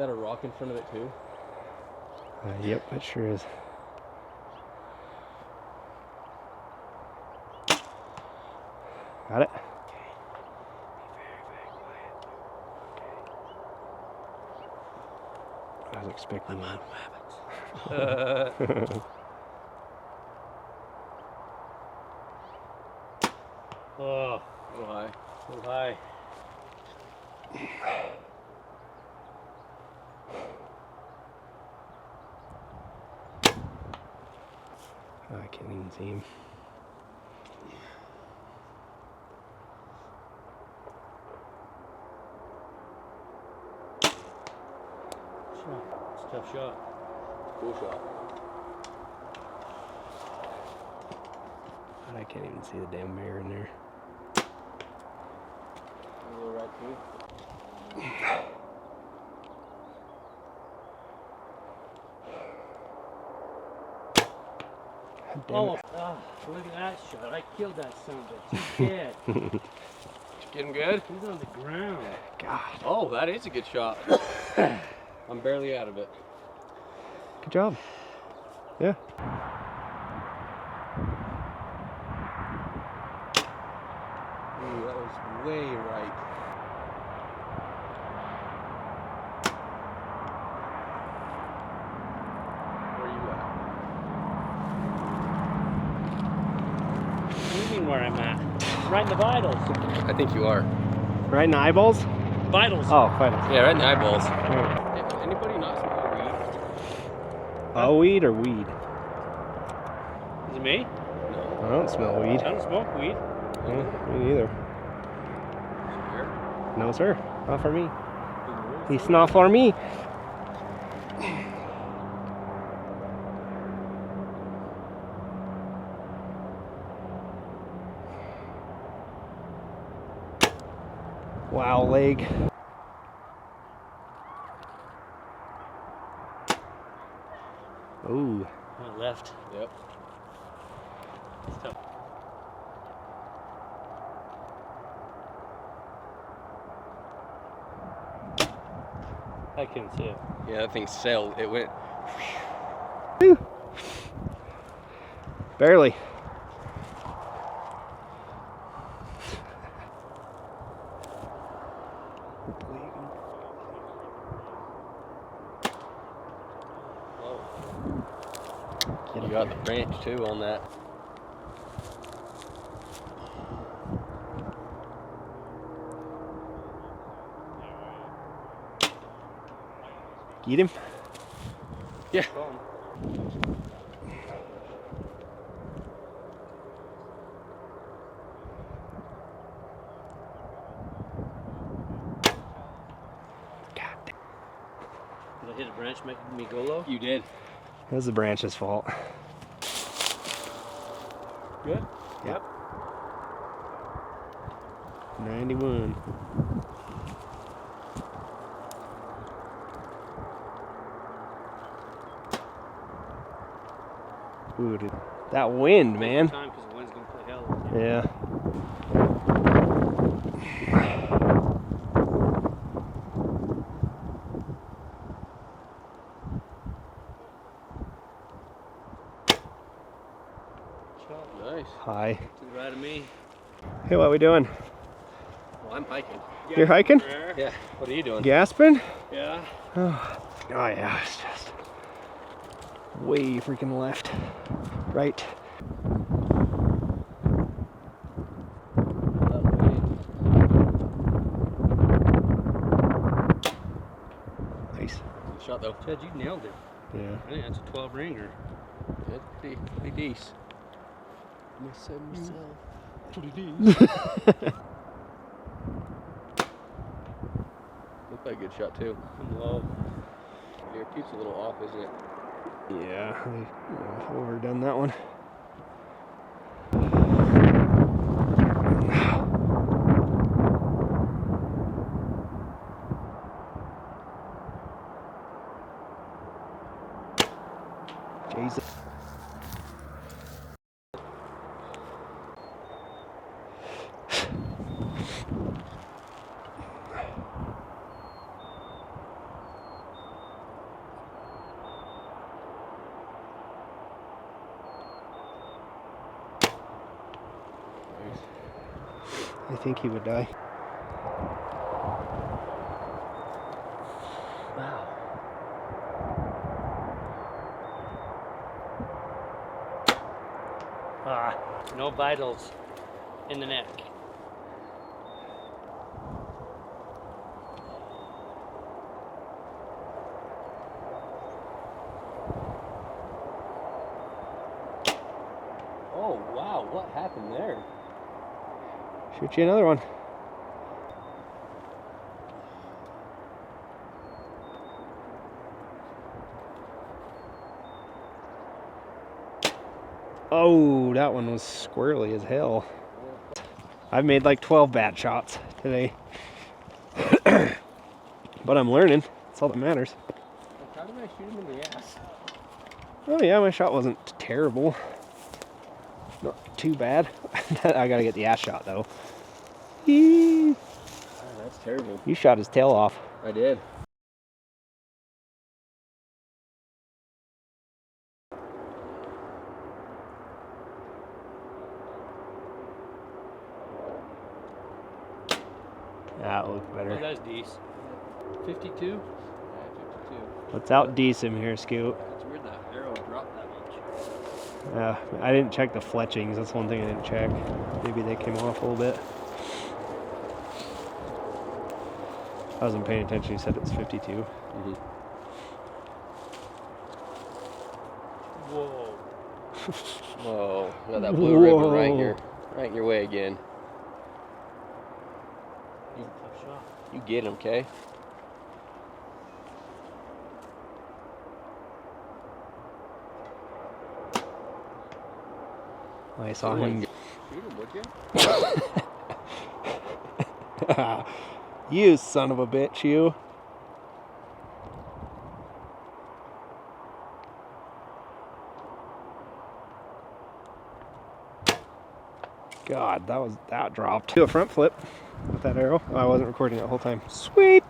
that a rock in front of it too? Yep, it sure is. Got it? I was expecting that. Oh, a little high. A little high. Oh, I can't even see him. Shot. It's a tough shot. Cool shot. God, I can't even see the damn bear in there. A little right too. Damn it. Look at that shot. I killed that son of a bitch. He's dead. Get him good? He's on the ground. God. Oh, that is a good shot. I'm barely out of it. Good job. Yeah. Ooh, that was way right. Where are you at? What do you mean where I'm at? Right in the vitals. I think you are. Right in the eyeballs? Vitals. Oh, vitals. Yeah, right in the eyeballs. Yeah. Anybody not smell weed? A weed or weed? Is it me? I don't smell weed. I don't smoke weed. Yeah, me neither. No, sir. Not for me. It's not for me. Wow, leg. Ooh. Went left. Yep. It's tough. I couldn't see it. Yeah, that thing sailed. It went. Whew. Barely. You got the branch too on that. Get him? Yeah. Did I hit a branch making me go low? You did. It was the branch's fault. Good? Yep. 91. Ooh, dude. That wind, man. Time because the wind's gonna play hell with you. Yeah. Nice. Hi. To the right of me. Hey, what are we doing? Well, I'm hiking. You're hiking? Yeah. What are you doing? Gasping? Yeah. Oh yeah, it's just way freaking left. Right. Nice. Good shot though. Chad, you nailed it. Yeah. I think that's a 12 ringer. That's pretty decent. Myself. Pretty decent. Looked like a good shot too. I'm low. Your peep's a little off, isn't it? Yeah, I've overdone that one. Jesus. I think he would die. Wow. Ah, no vitals in the neck. Oh wow, what happened there? Shoot you another one. Oh, that one was squirrely as hell. I've made like 12 bad shots today. But I'm learning. That's all that matters. How did I shoot him in the ass? Oh yeah, my shot wasn't terrible. Not too bad. I gotta get the ass shot though. Eee. Oh, that's terrible. You shot his tail off. I did. That looked Oh, better. that's decent. 52? Yeah, 52. Let's out Deece him here, Scoot. It's weird that arrow dropped that much. I didn't check the fletchings. That's one thing I didn't check. Maybe they came off a little bit. I wasn't paying attention. He said it was 52. Mm-hmm. Whoa. Whoa. Got that blue ribbon right in your way again. You get him, okay? I saw him. Shoot him, would you? You son of a bitch, you. God, that dropped. Do a front flip with that arrow. Oh, I wasn't recording the whole time. Sweet.